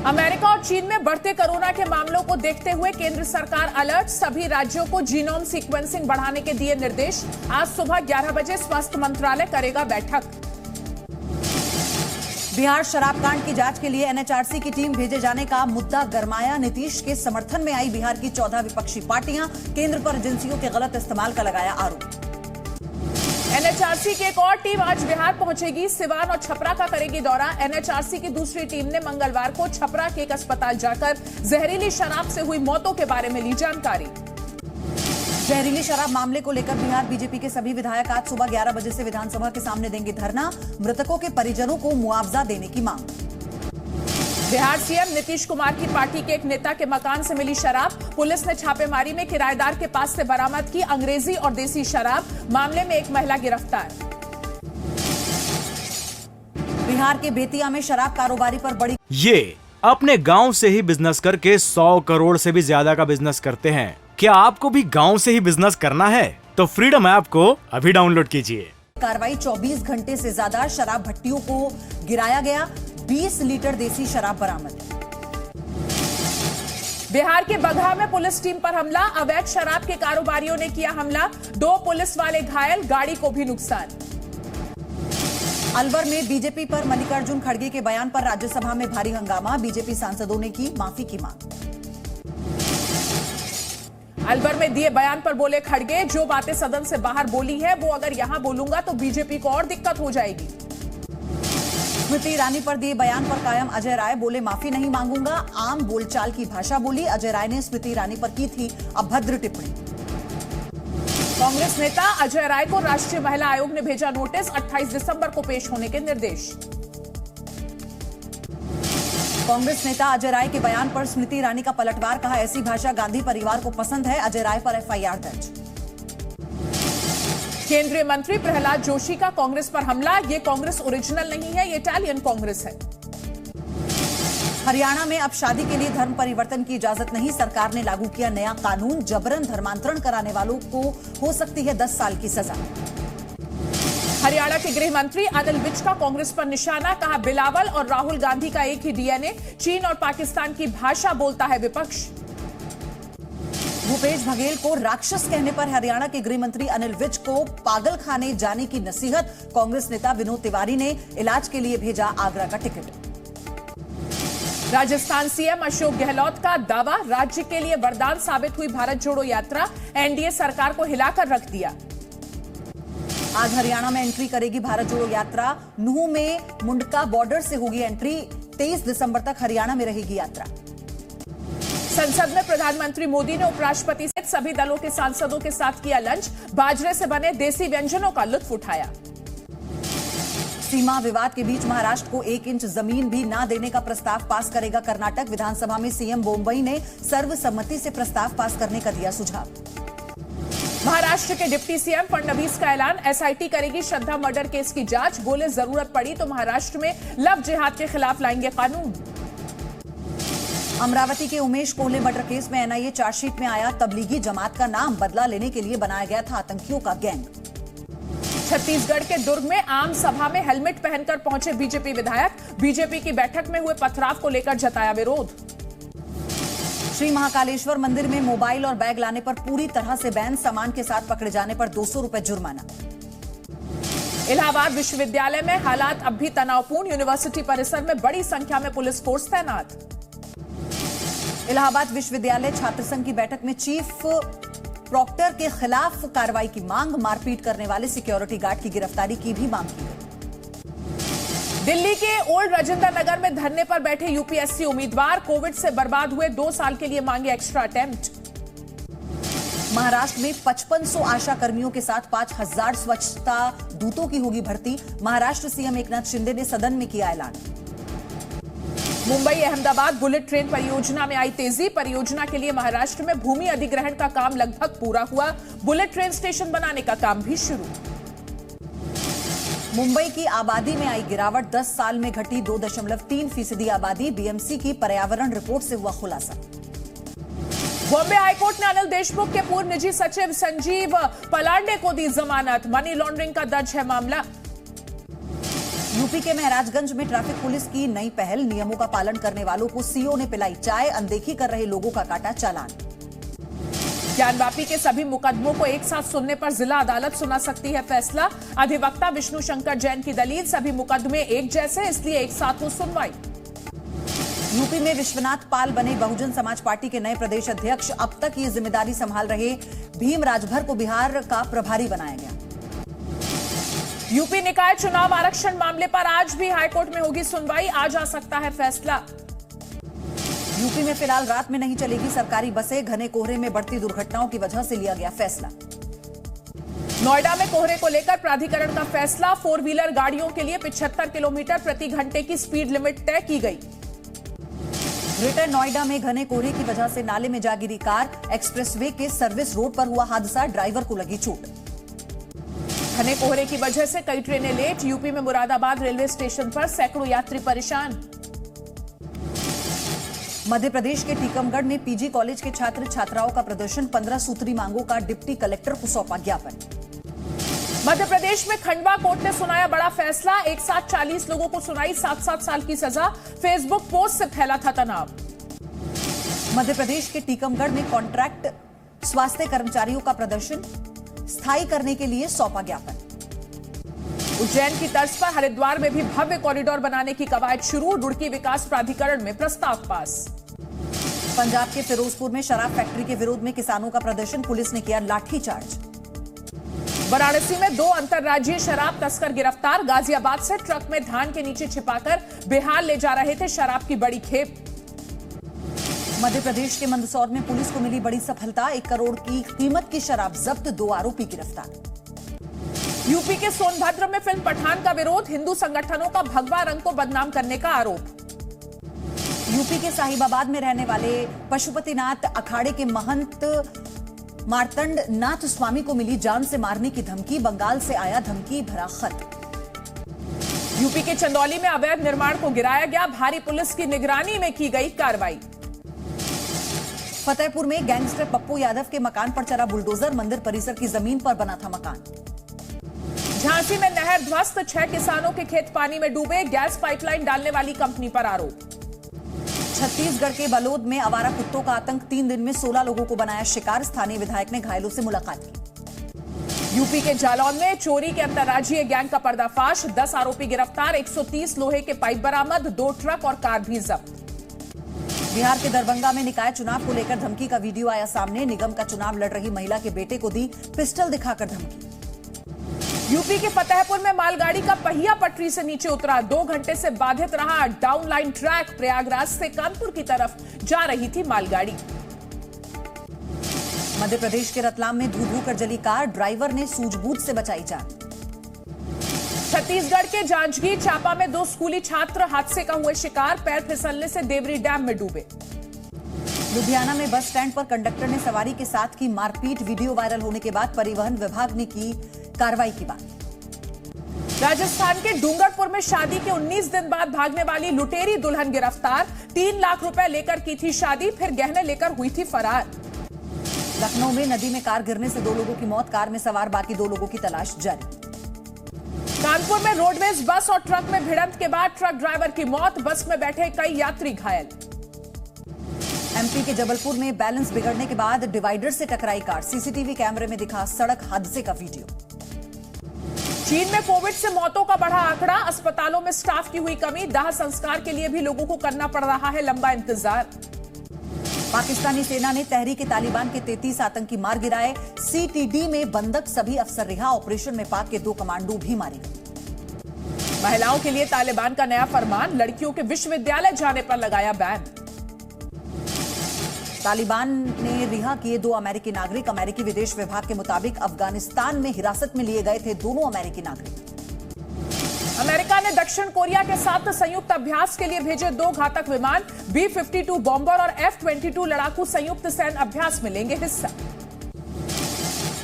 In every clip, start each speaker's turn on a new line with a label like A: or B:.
A: America और चीन में बढ़ते कोरोना के मामलों को देखते हुए केंद्र सरकार अलर्ट, सभी राज्यों को जीनोम सीक्वेंसिंग बढ़ाने के दिए निर्देश। आज सुबह 11 बजे स्वास्थ्य मंत्रालय करेगा बैठक।
B: बिहार शराब कांड की जांच के लिए एनएचआरसी की टीम भेजे जाने का मुद्दा गरमाया। नीतीश के समर्थन में आई बिहार की 14 विपक्षी पार्टियां, केंद्र पर एजेंसियों के गलत इस्तेमाल का लगाया आरोप।
A: एनएचआरसी की एक और टीम आज बिहार पहुंचेगी, सिवान और छपरा का करेगी दौरा। एनएचआरसी की दूसरी टीम ने मंगलवार को छपरा के एक अस्पताल जाकर जहरीली शराब से हुई मौतों के बारे में ली जानकारी।
B: जहरीली शराब मामले को लेकर बिहार बीजेपी के सभी विधायक आज सुबह 11 बजे से विधानसभा के सामने देंगे धरना। मृतकों के परिजनों को मुआवजा देने की मांग।
A: बिहार सीएम नीतीश कुमार की पार्टी के एक नेता के मकान से मिली शराब, पुलिस ने छापेमारी में किराएदार के पास से बरामद की अंग्रेजी और देसी शराब। मामले में एक महिला गिरफ्तार।
B: बिहार के बेतिया में शराब कारोबारी पर बड़ी।
C: ये अपने गांव से ही बिजनेस करके 100 करोड़ से भी ज्यादा का बिजनेस करते हैं। क्या आपको भी गांव से ही बिजनेस करना है? तो फ्रीडम ऐप को अभी डाउनलोड कीजिए।
B: कार्रवाई 24 घंटे से ज्यादा शराब भट्टियों को गिराया गया, 20 लीटर देसी शराब बरामद।
A: बिहार के बगहा में पुलिस टीम पर हमला, अवैध शराब के कारोबारियों ने किया हमला, 2 पुलिस वाले घायल, गाड़ी को भी नुकसान।
B: अलवर में बीजेपी पर मल्लिकार्जुन खड़गे के बयान पर राज्यसभा में भारी हंगामा, बीजेपी सांसदों ने की माफी की मांग।
A: अलवर में दिए बयान पर बोले खड़गे, जो बातें सदन से बाहर बोली है वो अगर यहां बोलूंगा तो बीजेपी को और दिक्कत हो जाएगी।
B: स्मृति ईरानी पर दिए बयान पर कायम अजय राय, बोले माफी नहीं मांगूंगा, आम बोलचाल की भाषा बोली। अजय राय ने स्मृति ईरानी पर की थी अभद्र टिप्पणी।
A: कांग्रेस नेता अजय राय को राष्ट्रीय महिला आयोग ने भेजा नोटिस, 28 दिसंबर को पेश होने के निर्देश।
B: कांग्रेस नेता अजय राय के बयान पर स्मृति ईरानी का पलटवार, कहा ऐसी भाषा गांधी परिवार को पसंद है। अजय राय पर एफआईआर दर्ज।
A: केंद्रीय मंत्री प्रहलाद जोशी का कांग्रेस पर हमला, ये कांग्रेस ओरिजिनल नहीं है, ये इटालियन कांग्रेस है।
B: हरियाणा में अब शादी के लिए धर्म परिवर्तन की इजाजत नहीं, सरकार ने लागू किया नया कानून, जबरन धर्मांतरण कराने वालों को हो सकती है 10 साल की सजा।
A: हरियाणा के गृह मंत्री अनिल विज का कांग्रेस पर निशाना, कहा बिलावल और राहुल गांधी का एक ही डीएनए, चीन और पाकिस्तान की भाषा बोलता है विपक्ष।
B: भूपेश बघेल को राक्षस कहने पर हरियाणा के गृह मंत्री अनिल विज को पागल खाने जाने की नसीहत, कांग्रेस नेता विनोद तिवारी ने इलाज के लिए भेजा आगरा का टिकट।
A: राजस्थान सीएम अशोक गहलोत का दावा, राज्य के लिए वरदान साबित हुई भारत जोड़ो यात्रा, एनडीए सरकार को हिलाकर रख दिया।
B: आज हरियाणा में एंट्री करेगी भारत जोड़ो यात्रा, नूह में मुंडका बॉर्डर से होगी एंट्री, 23 दिसंबर तक हरियाणा में रहेगी यात्रा।
A: संसद में प्रधानमंत्री मोदी ने उपराष्ट्रपति सहित सभी दलों के सांसदों के साथ किया लंच, बाजरे से बने देसी व्यंजनों का लुत्फ उठाया।
B: सीमा विवाद के बीच महाराष्ट्र को 1 इंच जमीन भी न देने का प्रस्ताव पास करेगा कर्नाटक, विधानसभा में सीएम बोम्बई ने सर्वसम्मति से प्रस्ताव पास करने का दिया सुझाव।
A: महाराष्ट्र के डिप्टी सीएम फडणवीस का ऐलान, एसआईटी करेगी श्रद्धा मर्डर केस की जांच, बोले जरूरत पड़ी तो महाराष्ट्र में लव जिहाद के खिलाफ लाएंगे कानून।
B: अमरावती के उमेश कोहले मर्डर केस में एनआईए चार्जशीट में आया तबलीगी जमात का नाम, बदला लेने के लिए बनाया गया था आतंकियों का गैंग।
A: छत्तीसगढ़ के दुर्ग में आम सभा में हेलमेट पहनकर पहुंचे बीजेपी विधायक, बीजेपी की बैठक में हुए पथराव को लेकर जताया विरोध।
B: श्री महाकालेश्वर मंदिर में मोबाइल और बैग लाने पर पूरी तरह से बैन, सामान के साथ पकड़े जाने पर 200 रुपए जुर्माना।
A: इलाहाबाद विश्वविद्यालय में हालात अब भी तनावपूर्ण, यूनिवर्सिटी परिसर में बड़ी संख्या में पुलिस फोर्स तैनात।
B: इलाहाबाद विश्वविद्यालय छात्र संघ की बैठक में चीफ प्रॉक्टर के खिलाफ कार्रवाई की मांग, मारपीट करने वाले सिक्योरिटी गार्ड की गिरफ्तारी की भी मांग की गई।
A: दिल्ली के ओल्ड राजेंद्र नगर में धरने पर बैठे यूपीएससी उम्मीदवार, कोविड से बर्बाद हुए 2 साल के लिए मांगे एक्स्ट्रा अटेम्प्ट।
B: महाराष्ट्र में 5500 आशा कर्मियों के साथ 5000 स्वच्छता दूतों की होगी भर्ती, महाराष्ट्र सीएम एकनाथ शिंदे ने सदन में किया ऐलान।
A: मुंबई अहमदाबाद बुलेट ट्रेन परियोजना में आई तेजी, परियोजना के लिए महाराष्ट्र में भूमि अधिग्रहण का काम लगभग पूरा हुआ, बुलेट ट्रेन स्टेशन बनाने का काम भी शुरू।
B: मुंबई की आबादी में आई गिरावट, 10 साल में घटी 2.3% आबादी, बीएमसी की पर्यावरण रिपोर्ट से हुआ खुलासा।
A: बॉम्बे हाईकोर्ट ने अनिल देशमुख के पूर्व निजी सचिव संजीव पलांडे को दी जमानत, मनी लॉन्ड्रिंग का दर्ज है मामला।
B: यूपी के महराजगंज में ट्रैफिक पुलिस की नई पहल, नियमों का पालन करने वालों को सीओ ने पिलाई चाय, अनदेखी कर रहे लोगों का काटा चालान।
A: ज्ञानवापी के सभी मुकदमों को एक साथ सुनने पर जिला अदालत सुना सकती है फैसला। अधिवक्ता विष्णु शंकर जैन की दलील, सभी मुकदमे एक जैसे इसलिए एक साथ हो सुनवाई।
B: यूपी में विश्वनाथ पाल बने बहुजन समाज पार्टी के नए प्रदेश अध्यक्ष, अब तक ये जिम्मेदारी संभाल रहे भीम राजभर को बिहार का प्रभारी बनाया गया।
A: यूपी निकाय चुनाव आरक्षण मामले पर आज भी हाईकोर्ट में होगी सुनवाई, आज आ सकता है फैसला।
B: यूपी में फिलहाल रात में नहीं चलेगी सरकारी बसें, घने कोहरे में बढ़ती दुर्घटनाओं की वजह से लिया गया फैसला।
A: नोएडा में कोहरे को लेकर प्राधिकरण का फैसला, 4 व्हीलर गाड़ियों के लिए 75 किलोमीटर प्रति घंटे की स्पीड लिमिट तय की गई।
B: ग्रेटर नोएडा में घने कोहरे की वजह से नाले में जा गिरी कार, एक्सप्रेसवे के सर्विस रोड पर हुआ हादसा, ड्राइवर को लगी चोट।
A: घने कोहरे की वजह से कई ट्रेनें लेट, यूपी में मुरादाबाद रेलवे स्टेशन पर सैकड़ों यात्री परेशान।
B: मध्य प्रदेश के टीकमगढ़ में पीजी कॉलेज के छात्र छात्राओं का प्रदर्शन, 15 सूत्री मांगों का डिप्टी कलेक्टर को सौंपा ज्ञापन।
A: मध्य प्रदेश में खंडवा कोर्ट ने सुनाया बड़ा फैसला, एक साथ 40 लोगों को सुनाई 7-7 साल की सजा, फेसबुक पोस्ट से फैला था तनाव।
B: मध्य प्रदेश के टीकमगढ़ में कॉन्ट्रैक्ट स्वास्थ्य कर्मचारियों का प्रदर्शन स्थायी करने के लिए सौंपा ज्ञापन।
A: उज्जैन की तर्ज पर हरिद्वार में भी भव्य कॉरिडोर बनाने की कवायद शुरू, रुड़की विकास प्राधिकरण में प्रस्ताव पास।
B: पंजाब के फिरोजपुर में शराब फैक्ट्री के विरोध में किसानों का प्रदर्शन, पुलिस ने किया लाठीचार्ज।
A: वाराणसी में 2 अंतर्राज्यीय शराब तस्कर गिरफ्तार, गाजियाबाद से ट्रक में धान के नीचे छिपाकर बिहार ले जा रहे थे शराब की बड़ी खेप।
B: मध्य प्रदेश के मंदसौर में पुलिस को मिली बड़ी सफलता, 1 करोड़ की कीमत की शराब जब्त, 2 आरोपी गिरफ्तार।
A: यूपी के सोनभद्र में फिल्म पठान का विरोध, हिंदू संगठनों का भगवा रंग को बदनाम करने का आरोप।
B: यूपी के साहिबाबाद में रहने वाले पशुपतिनाथ अखाड़े के महंत मार्तंड नाथ स्वामी को मिली जान से मारने की धमकी, बंगाल से आया धमकी भरा खत।
A: यूपी के चंदौली में अवैध निर्माण को गिराया गया, भारी पुलिस की निगरानी में की गई कार्रवाई।
B: फतेहपुर में गैंगस्टर पप्पू यादव के मकान पर चला बुलडोजर, मंदिर परिसर की जमीन पर बना था मकान।
A: झांसी में नहर ध्वस्त, 6 किसानों के खेत पानी में डूबे, गैस पाइपलाइन डालने वाली कंपनी पर आरोप।
B: छत्तीसगढ़ के बलोद में आवारा कुत्तों का आतंक, 3 दिन में 16 लोगों को बनाया शिकार, स्थानीय विधायक ने घायलों से मुलाकात की।
A: यूपी के जालौन में चोरी के अंतर्राज्यीय गैंग का पर्दाफाश, 10 आरोपी गिरफ्तार, 130 लोहे के पाइप बरामद, 2 ट्रक और कार भी जब्त।
B: बिहार के दरभंगा में निकाय चुनाव को लेकर धमकी का वीडियो आया सामने, निगम का चुनाव लड़ रही महिला के बेटे को दी पिस्टल दिखाकर धमकी।
A: यूपी के फतेहपुर में मालगाड़ी का पहिया पटरी से नीचे उतरा, 2 घंटे से बाधित रहा डाउन लाइन ट्रैक, प्रयागराज से कानपुर की तरफ जा रही थी मालगाड़ी।
B: मध्य प्रदेश के रतलाम में धू धू कर जली कार, ड्राइवर ने सूझबूझ से बचाई जान।
A: छत्तीसगढ़ के जांजगीर चांपा में 2 स्कूली छात्र हादसे का हुए शिकार, पैर फिसलने से देवरी डैम में डूबे।
B: लुधियाना में बस स्टैंड पर कंडक्टर ने सवारी के साथ की मारपीट, वीडियो वायरल होने के बाद परिवहन विभाग ने की कार्रवाई की बात।
A: राजस्थान के डूंगरपुर में शादी के 19 दिन बाद भागने वाली लुटेरी दुल्हन गिरफ्तार, 3 लाख रुपए लेकर की थी शादी, फिर गहने लेकर हुई थी फरार।
B: लखनऊ में नदी में कार गिरने से 2 लोगों की मौत, कार में सवार बाकी 2 लोगों की तलाश जारी।
A: कानपुर में रोडवेज बस और ट्रक में भिड़ंत के बाद ट्रक ड्राइवर की मौत, बस में बैठे कई यात्री घायल।
B: एमपी के जबलपुर में बैलेंस बिगड़ने के बाद डिवाइडर से टकराई कार, सीसीटीवी कैमरे में दिखा सड़क हादसे का वीडियो।
A: चीन में कोविड से मौतों का बढ़ा आंकड़ा, अस्पतालों में स्टाफ की हुई कमी, दाह संस्कार के लिए भी लोगों को करना पड़ रहा है लंबा इंतजार।
B: पाकिस्तानी सेना ने तहरीक तालिबान के 33 आतंकी मार गिराए, सीटीडी में बंधक सभी अफसर रिहा, ऑपरेशन में पाक के 2 कमांडो भी मारे गए।
A: महिलाओं के लिए तालिबान का नया फरमान, लड़कियों के विश्वविद्यालय जाने पर लगाया बैन।
B: तालिबान ने रिहा किए 2 अमेरिकी नागरिक, अमेरिकी विदेश विभाग के मुताबिक अफगानिस्तान में हिरासत में लिए गए थे दोनों अमेरिकी नागरिक।
A: अमेरिका ने दक्षिण कोरिया के साथ संयुक्त अभ्यास के लिए भेजे 2 घातक विमान, B-52 बॉम्बर और F-22 लड़ाकू संयुक्त सैन्य अभ्यास में लेंगे हिस्सा।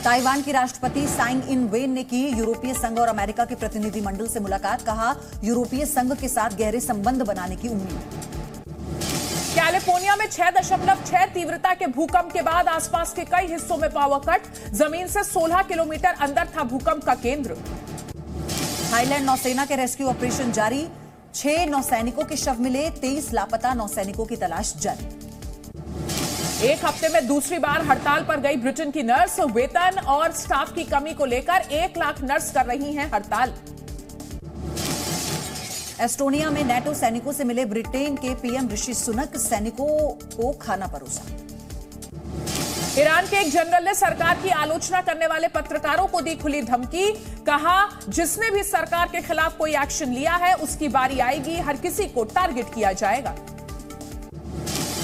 B: ताइवान की राष्ट्रपति साइंग इन वेन ने की यूरोपीय संघ और अमेरिका के प्रतिनिधिमंडल से मुलाकात, कहा यूरोपीय संघ के साथ गहरे संबंध बनाने की उम्मीद।
A: कैलिफोर्निया में 6.6 तीव्रता के भूकंप के बाद आसपास के कई हिस्सों में पावर कट, जमीन से 16 किलोमीटर अंदर था भूकंप का केंद्र।
B: थाईलैंड नौसेना के रेस्क्यू ऑपरेशन जारी, 6 नौसैनिकों के शव मिले, 23 लापता नौसैनिकों की तलाश जारी।
A: एक हफ्ते में दूसरी बार हड़ताल पर गई ब्रिटेन की नर्स, वेतन और स्टाफ की कमी को लेकर 1 लाख नर्स कर रही हैं हड़ताल।
B: एस्टोनिया में नेटो सैनिकों से मिले ब्रिटेन के पीएम ऋषि सुनक, सैनिकों को खाना परोसा।
A: ईरान के एक जनरल ने सरकार की आलोचना करने वाले पत्रकारों को दी खुली धमकी, कहा जिसने भी सरकार के खिलाफ कोई एक्शन लिया है उसकी बारी आएगी, हर किसी को टारगेट किया जाएगा।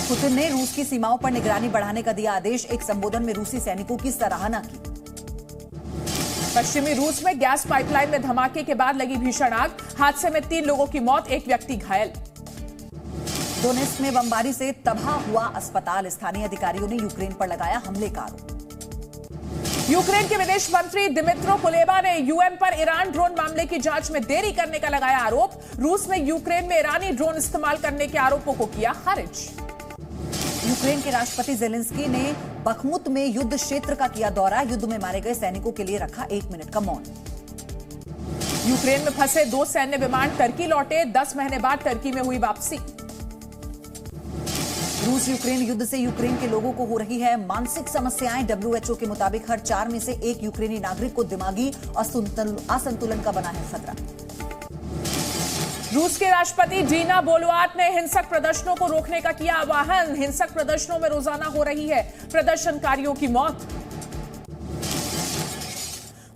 B: पुतिन ने रूस की सीमाओं पर निगरानी बढ़ाने का दिया आदेश, एक संबोधन में रूसी सैनिकों की सराहना की।
A: पश्चिमी रूस में गैस पाइपलाइन में धमाके के बाद लगी भीषण आग, हादसे में 3 लोगों की मौत, 1 व्यक्ति घायल।
B: डोनेट्स्क में बमबारी से तबाह हुआ अस्पताल, स्थानीय अधिकारियों ने यूक्रेन पर लगाया हमले का आरोप।
A: यूक्रेन के विदेश मंत्री दिमित्रो कुलेबा ने यूएन पर ईरान ड्रोन मामले की जांच में देरी करने का लगाया आरोप। रूस ने यूक्रेन में ईरानी ड्रोन इस्तेमाल करने के आरोपों को किया खारिज।
B: यूक्रेन के राष्ट्रपति जेलेंस्की ने बखमुत में युद्ध क्षेत्र का किया दौरा, युद्ध में मारे गए सैनिकों के लिए रखा 1 मिनट का मौन।
A: यूक्रेन में फंसे 2 सैन्य विमान टर्की लौटे, 10 महीने बाद टर्की में हुई वापसी।
B: रूस यूक्रेन युद्ध से यूक्रेन के लोगों को हो रही है मानसिक समस्याएं, WHO के मुताबिक हर 4 में से 1 यूक्रेनी नागरिक को दिमागी असंतुलन का बना है खतरा।
A: रूस के राष्ट्रपति डीना बोलुआर्ट ने हिंसक प्रदर्शनों को रोकने का किया आह्वान, हिंसक प्रदर्शनों में रोजाना हो रही है प्रदर्शनकारियों की मौत।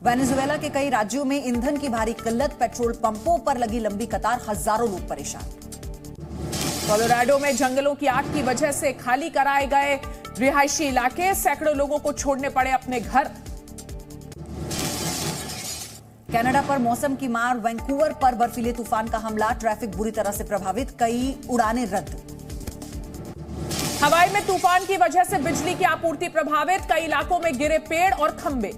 B: वेनेजुएला के कई राज्यों में ईंधन की भारी किल्लत, पेट्रोल पंपों पर लगी लंबी कतार, हजारों लोग परेशान।
A: कोलोराडो में जंगलों की आग की वजह से खाली कराए गए रिहायशी इलाके, सैकड़ों लोगों को छोड़ने पड़े अपने घर।
B: कनाडा पर मौसम की मार, वैंकूवर पर बर्फीले तूफान का हमला, ट्रैफिक बुरी तरह से प्रभावित, कई उड़ानें रद्द।
A: हवाई में तूफान की वजह से बिजली की आपूर्ति प्रभावित, कई इलाकों में गिरे पेड़ और खंभे।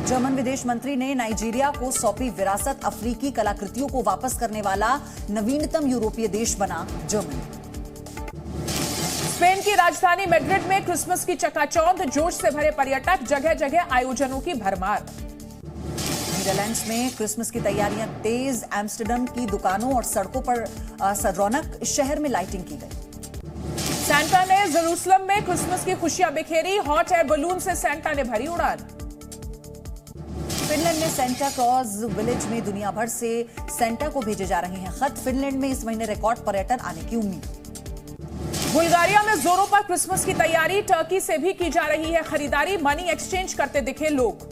B: जर्मन विदेश मंत्री ने नाइजीरिया को सौंपी विरासत, अफ्रीकी कलाकृतियों को वापस करने वाला नवीनतम यूरोपीय देश बना जर्मनी।
A: स्पेन की राजधानी मैड्रिड में क्रिसमस की चकाचौंध, जोश से भरे पर्यटक, जगह जगह आयोजनों की भरमार।
B: नीदरलैंड्स में क्रिसमस की तैयारियां तेज, एम्स्टर्डम की दुकानों और सड़कों पर रौनक, शहर में लाइटिंग की गई।
A: सैंटा ने जेरूसलम में क्रिसमस की खुशियां बिखेरी, हॉट एयर बलून से सैंटा ने भरी उड़ान।
B: फिनलैंड में सेंटा क्लॉज विलेज में दुनिया भर से सेंटा को भेजे जा रहे हैं खत, फिनलैंड में इस महीने रिकॉर्ड पर्यटन आने की उम्मीद।
A: बुल्गारिया में जोरों पर क्रिसमस की तैयारी, टर्की से भी की जा रही है खरीदारी, मनी एक्सचेंज करते दिखे लोग।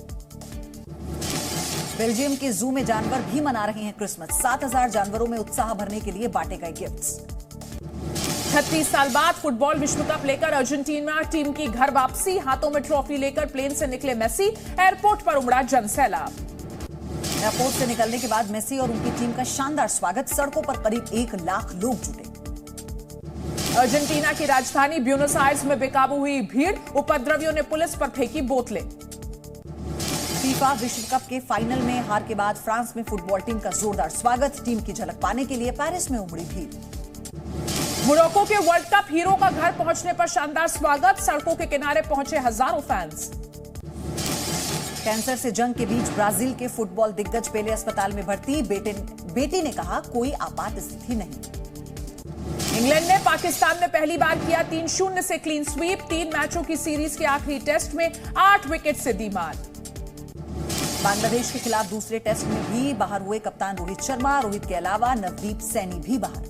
B: बेल्जियम के जू में जानवर भी मना रहे हैं क्रिसमस, 7000 जानवरों में उत्साह भरने के लिए बांटे गए गिफ्ट्स।
A: 36 साल बाद फुटबॉल विश्व कप लेकर अर्जेंटीना टीम की घर वापसी, हाथों में ट्रॉफी लेकर प्लेन से निकले मेसी, एयरपोर्ट पर उमड़ा जनसैलाब।
B: एयरपोर्ट से निकलने के बाद मेसी और उनकी टीम का शानदार स्वागत, सड़कों पर करीब 1 लाख लोग जुटे।
A: अर्जेंटीना की राजधानी ब्यूनस आयर्स में बेकाबू हुई भीड़, उपद्रवियों ने पुलिस पर फेंकी बोतलें।
B: फीफा विश्व कप के फाइनल में हार के बाद फ्रांस में फुटबॉल टीम का जोरदार स्वागत, टीम की झलक पाने के लिए पेरिस में उमड़ी भीड़।
A: मोरक्को के वर्ल्ड कप हीरो का घर पहुंचने पर शानदार स्वागत, सड़कों के किनारे पहुंचे हजारों फैंस।
B: कैंसर से जंग के बीच ब्राजील के फुटबॉल दिग्गज पेले अस्पताल में भर्ती, बेटी ने कहा कोई आपात स्थिति नहीं।
A: इंग्लैंड ने पाकिस्तान में पहली बार किया 3-0 से क्लीन स्वीप, 3 मैचों की सीरीज के आखिरी टेस्ट में 8 विकेट से दी मात। बांग्लादेश के खिलाफ दूसरे टेस्ट में भी बाहर हुए कप्तान रोहित शर्मा, रोहित के अलावा नवदीप सैनी भी बाहर।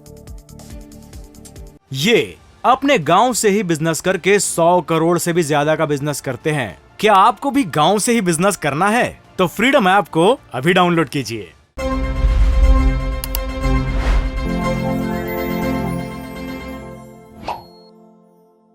C: ये अपने गांव से ही बिजनेस करके 100 करोड़ से भी ज्यादा का बिजनेस करते हैं। क्या आपको भी गांव से ही बिजनेस करना है? तो फ्रीडम ऐप को अभी डाउनलोड कीजिए।